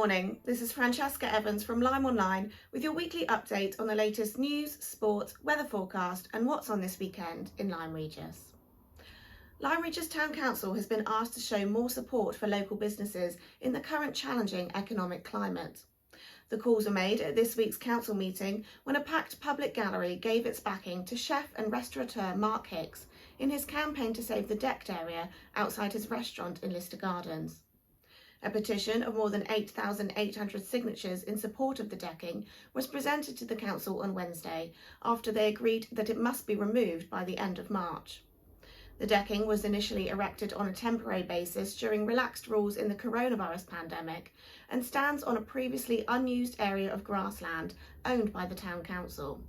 morning, this is Francesca Evans from LymeOnline with your weekly update on the latest news, sport, weather forecast and what's on this weekend in Lyme Regis. Lyme Regis Town Council has been asked to show more support for local businesses in the current challenging economic climate. The calls were made at this week's council meeting when a packed public gallery gave its backing to chef and restaurateur Mark Hicks in his campaign to save the decked area outside his restaurant in Lister Gardens. A petition of more than 8,800 signatures in support of the decking was presented to the council on Wednesday after they agreed that it must be removed by the end of March. The decking was initially erected on a temporary basis during relaxed rules in the coronavirus pandemic and stands on a previously unused area of grassland owned by the town council.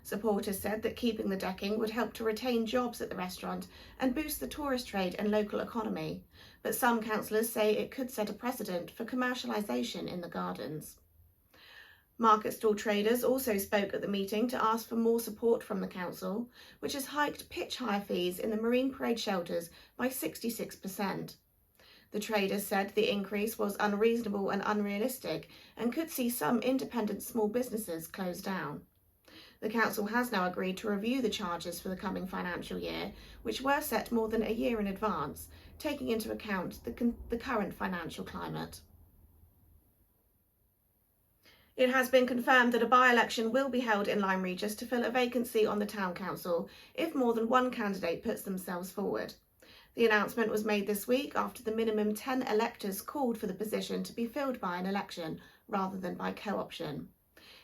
Supporters said that keeping the decking would help to retain jobs at the restaurant and boost the tourist trade and local economy, but some councillors say it could set a precedent for commercialisation in the gardens. Market stall traders also spoke at the meeting to ask for more support from the council, which has hiked pitch hire fees in the Marine Parade shelters by 66%. The traders said the increase was unreasonable and unrealistic and could see some independent small businesses close down. The council has now agreed to review the charges for the coming financial year, which were set more than a year in advance, taking into account the current financial climate. It has been confirmed that a by-election will be held in Lyme Regis to fill a vacancy on the town council if more than one candidate puts themselves forward. The announcement was made this week after the minimum 10 electors called for the position to be filled by an election rather than by co-option.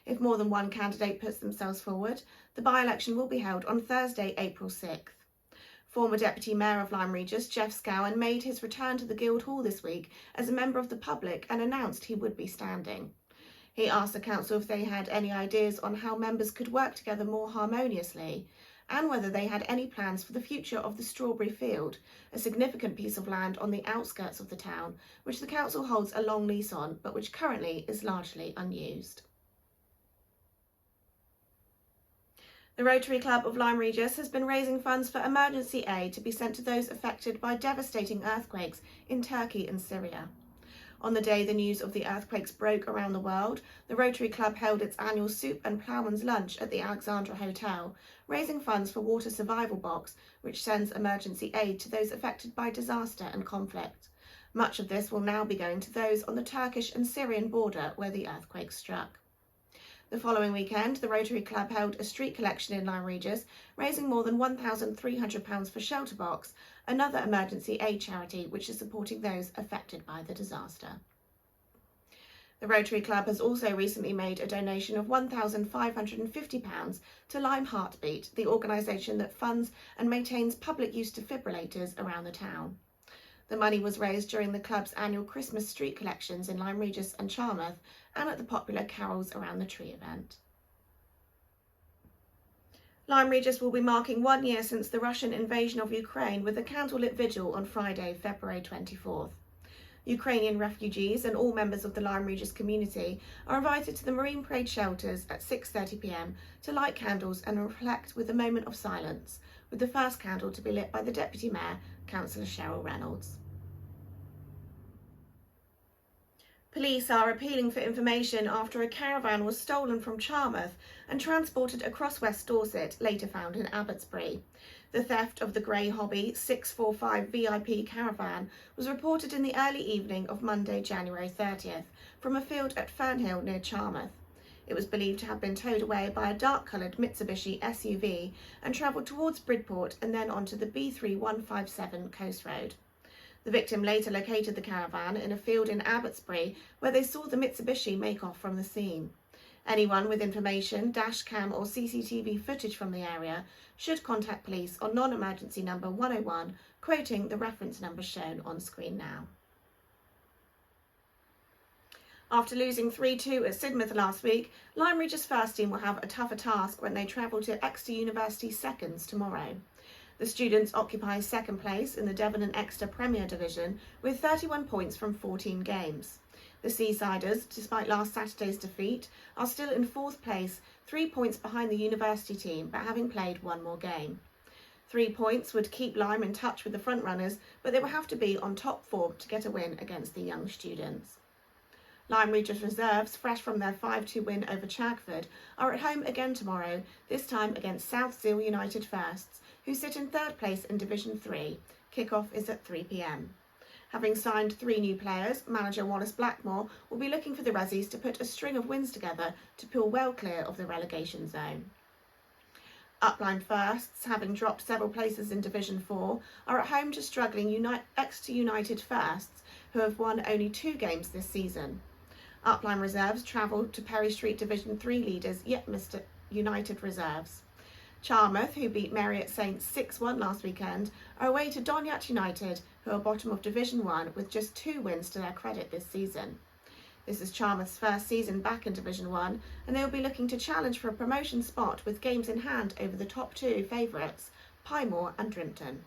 If more than one candidate puts themselves forward, the by-election will be held on Thursday, April 6th. Former Deputy Mayor of Lyme Regis, Jeff Scowen, made his return to the Guildhall this week as a member of the public and announced he would be standing. He asked the council if they had any ideas on how members could work together more harmoniously and whether they had any plans for the future of the Strawberry Field, a significant piece of land on the outskirts of the town, which the council holds a long lease on, but which currently is largely unused. The Rotary Club of Lyme Regis has been raising funds for emergency aid to be sent to those affected by devastating earthquakes in Turkey and Syria. On the day the news of the earthquakes broke around the world, the Rotary Club held its annual Soup and Ploughman's Lunch at the Alexandra Hotel, raising funds for Water Survival Box, which sends emergency aid to those affected by disaster and conflict. Much of this will now be going to those on the Turkish and Syrian border where the earthquake struck. The following weekend, the Rotary Club held a street collection in Lyme Regis, raising more than £1,300 for Shelterbox, another emergency aid charity which is supporting those affected by the disaster. The Rotary Club has also recently made a donation of £1,550 to Lyme Heartbeat, the organisation that funds and maintains public use defibrillators around the town. The money was raised during the club's annual Christmas street collections in Lyme Regis and Charmouth and at the popular Carols Around the Tree event. Lyme Regis will be marking 1 year since the Russian invasion of Ukraine with a candlelit vigil on Friday, February 24th. Ukrainian refugees and all members of the Lyme Regis community are invited to the Marine Parade shelters at 6:30 p.m. to light candles and reflect with a moment of silence, with the first candle to be lit by the Deputy Mayor, Councillor Cheryl Reynolds. Police are appealing for information after a caravan was stolen from Charmouth and transported across West Dorset, later found in Abbotsbury. The theft of the grey Hobby 645 VIP caravan was reported in the early evening of Monday, January 30th, from a field at Fernhill near Charmouth. It was believed to have been towed away by a dark-coloured Mitsubishi SUV and travelled towards Bridport and then onto the B3157 Coast Road. The victim later located the caravan in a field in Abbotsbury where they saw the Mitsubishi make off from the scene. Anyone with information, dash cam or CCTV footage from the area should contact police on non-emergency number 101, quoting the reference number shown on screen now. After losing 3-2 at Sidmouth last week, Lyme Regis first team will have a tougher task when they travel to Exeter University seconds tomorrow. The students occupy second place in the Devon and Exeter Premier Division with 31 points from 14 games. The Seasiders, despite last Saturday's defeat, are still in fourth place, 3 points behind the university team, but having played one more game. 3 points would keep Lyme in touch with the front runners, but they will have to be on top form to get a win against the young students. Lyme Regis reserves, fresh from their 5-2 win over Chagford, are at home again tomorrow, this time against South Seal United Firsts, who sit in third place in Division 3. Kick-off is at 3 p.m. Having signed 3 new players, manager Wallace Blackmore will be looking for the Resis to put a string of wins together to pull well clear of the relegation zone. Upline Firsts, having dropped several places in Division 4, are at home to struggling Exeter United Firsts, who have won only 2 games this season. Upline Reserves travel to Perry Street Division 3 leaders Yetminster United Reserves. Charmouth, who beat Marriott Saints 6-1 last weekend, are away to Donyat United, who are bottom of Division 1 with just 2 wins to their credit this season. This is Charmouth's first season back in Division 1, and they will be looking to challenge for a promotion spot with games in hand over the top 2 favourites, Piemore and Drimpton.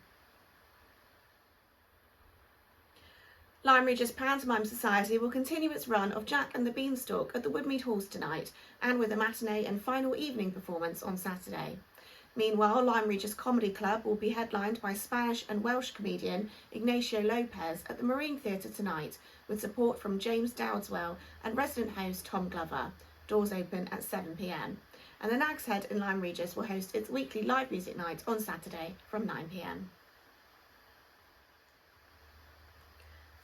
Lyme Regis Pantomime Society will continue its run of Jack and the Beanstalk at the Woodmead Halls tonight, and with a matinee and final evening performance on Saturday. Meanwhile, Lyme Regis Comedy Club will be headlined by Spanish and Welsh comedian Ignacio Lopez at the Marine Theatre tonight, with support from James Dowdswell and resident host Tom Glover. Doors open at 7 p.m. And the Nag's Head in Lyme Regis will host its weekly live music night on Saturday from 9 p.m.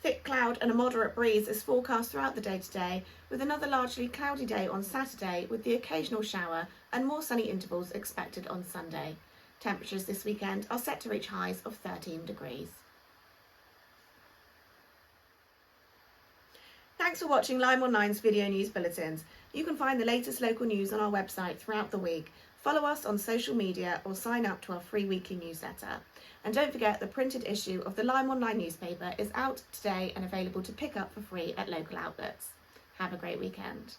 Thick cloud and a moderate breeze is forecast throughout the day today, with another largely cloudy day on Saturday with the occasional shower and more sunny intervals expected on Sunday. Temperatures this weekend are set to reach highs of 13 degrees. Thanks for watching LymeOnline's video news bulletins. You can find the latest local news on our website throughout the week. Follow us on social media or sign up to our free weekly newsletter. And don't forget, the printed issue of the LymeOnline newspaper is out today and available to pick up for free at local outlets. Have a great weekend.